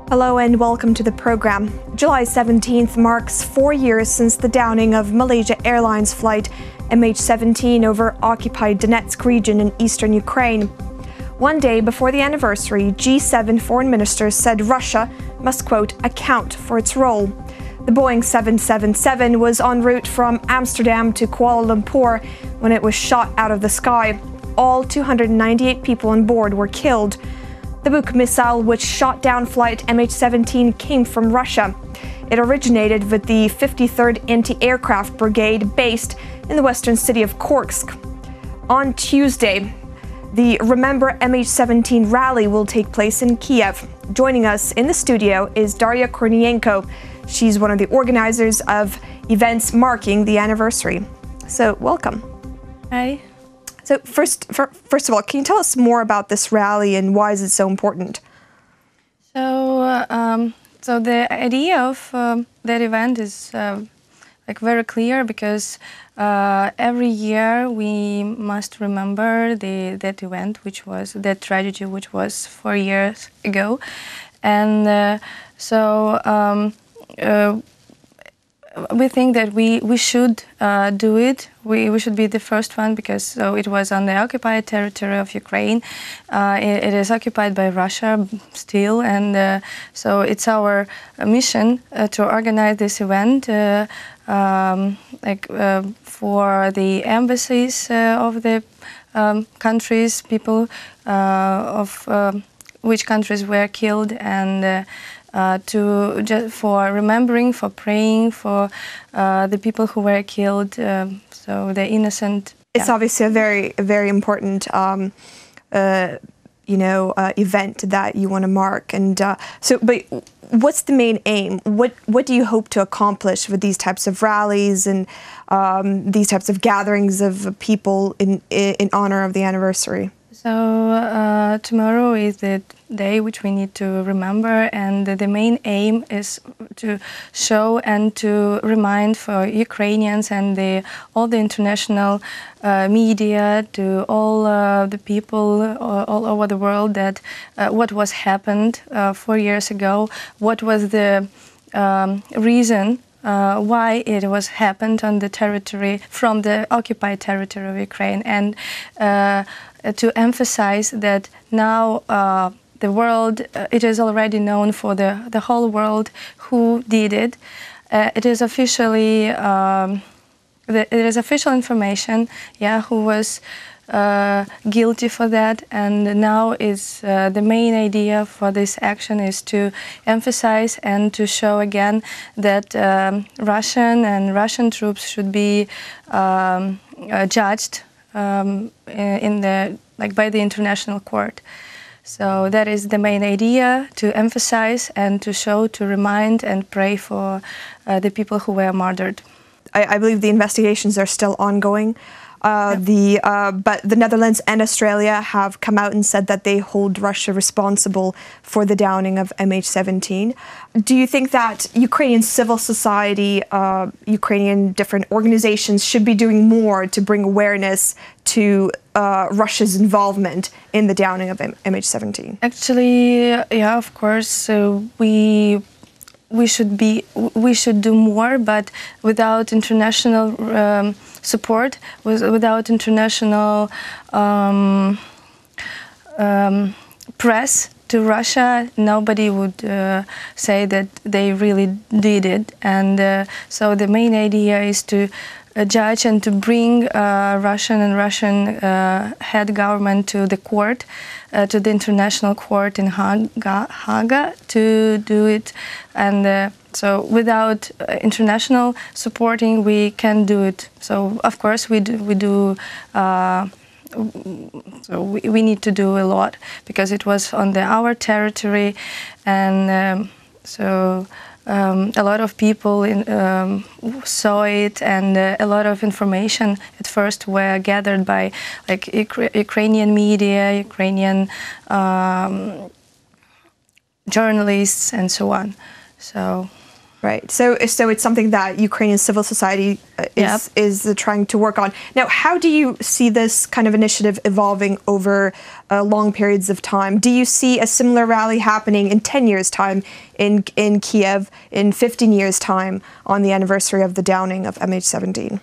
Hello and welcome to the program. July 17th marks 4 years since the downing of Malaysia Airlines flight MH17 over occupied Donetsk region in eastern Ukraine. One day before the anniversary, G7 foreign ministers said Russia must, quote, account for its role. The Boeing 777 was en route from Amsterdam to Kuala Lumpur when it was shot out of the sky. All 298 people on board were killed. The Buk missile, which shot down flight MH17, came from Russia. It originated with the 53rd Anti-Aircraft Brigade based in the western city of Kursk. On Tuesday, the Remember MH17 rally will take place in Kyiv. Joining us in the studio is Daryia Korniienko. She's one of the organizers of events marking the anniversary. So, welcome. Hi. So first of all, can you tell us more about this rally and why is it so important? So the idea of that event is very clear because every year we must remember that event, which was that tragedy, which was 4 years ago, and we think that we should do it. We should be the first one because it was on the occupied territory of Ukraine. It is occupied by Russia still, and so it's our mission to organize this event for the embassies of the countries, people of which countries were killed, and for remembering, for praying for the people who were killed, so the innocent. It's obviously a very important, event that you want to mark. And but what's the main aim? What do you hope to accomplish with these types of rallies and these types of gatherings of people in honor of the anniversary? So tomorrow is the day which we need to remember, and the main aim is to show and to remind for Ukrainians and all the international media, to all the people all over the world, that what was happened 4 years ago, what was the reason why it was happened on the territory, from the occupied territory of Ukraine, and to emphasize that now the world, it is already known for the whole world who did it. It is officially, it is official information, who was guilty for that, and now is the main idea for this action is to emphasize and to show again that Russian troops should be judged by the international court. So that is the main idea, to emphasize and to show, to remind and pray for the people who were murdered. I believe the investigations are still ongoing. But the Netherlands and Australia have come out and said that they hold Russia responsible for the downing of MH17. Do you think that Ukrainian civil society, Ukrainian different organizations should be doing more to bring awareness to Russia's involvement in the downing of MH17? Actually, yeah, of course, we should do more, but without international support, without international press to Russia, nobody would say that they really did it. And so the main idea is to judge and to bring Russian head government to the court, to the international court in Haga to do it. And so without international supporting, we can do it. So of course we do. So we need to do a lot because it was on our territory, and a lot of people saw it, and a lot of information at first were gathered by Ukrainian media, Ukrainian journalists, and so on. So Right. So it's something that Ukrainian civil society is trying to work on. Now, how do you see this kind of initiative evolving over long periods of time? Do you see a similar rally happening in 10 years' time in Kyiv, in 15 years' time on the anniversary of the downing of MH17?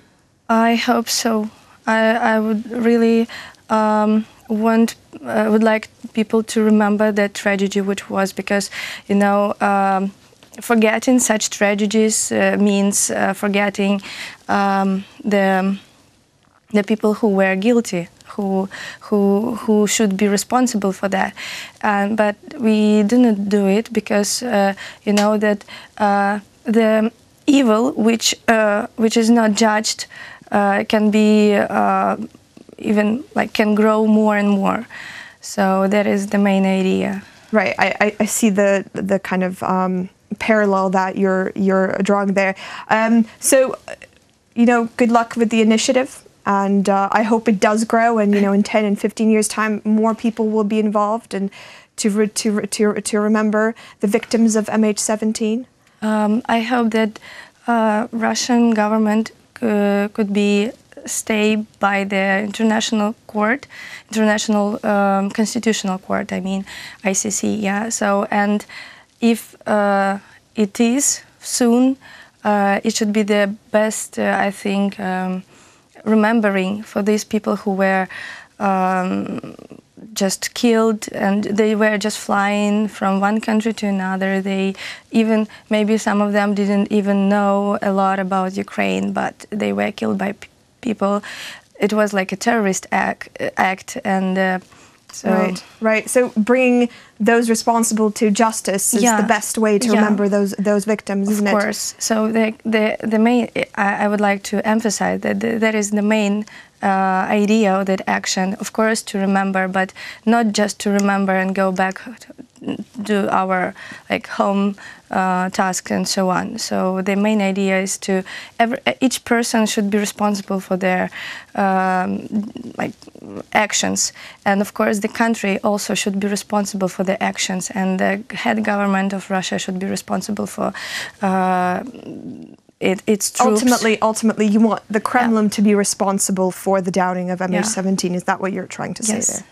I hope so. I would really would like people to remember that tragedy which was, because, you know, forgetting such tragedies means forgetting the people who were guilty, who should be responsible for that. But we do not do it because you know that the evil which is not judged can be even can grow more and more. So that is the main idea. Right. I see the kind of parallel that you're drawing there. So, you know, good luck with the initiative, and I hope it does grow, and, you know, in 10 and 15 years' time, more people will be involved, and to remember the victims of MH17. I hope that Russian government could be stay by the international court, international constitutional court. I mean, ICC. Yeah. So, and if it is soon, it should be the best, I think, remembering for these people who were just killed, and they were just flying from one country to another. They even, maybe some of them didn't even know a lot about Ukraine, but they were killed by people. It was like a terrorist act, and so right. So bringing those responsible to justice is the best way to remember those victims, isn't it? Of course. So the main, I would like to emphasize that that is the main idea of that action. Of course, to remember, but not just to remember and go back do our home tasks and so on. So the main idea is to each person should be responsible for their actions, and of course the country also should be responsible for their actions, and the head government of Russia should be responsible for its troops. Ultimately, you want the Kremlin to be responsible for the downing of MH17. Is that what you're trying to say there?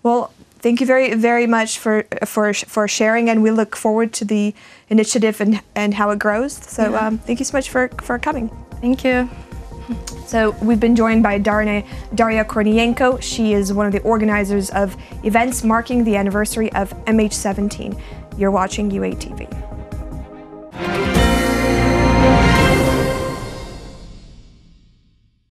Well, thank you very, very much for sharing, and we look forward to the initiative and how it grows. So thank you so much for coming. Thank you. So we've been joined by Daryia Korniienko. She is one of the organizers of events marking the anniversary of MH17. You're watching UATV.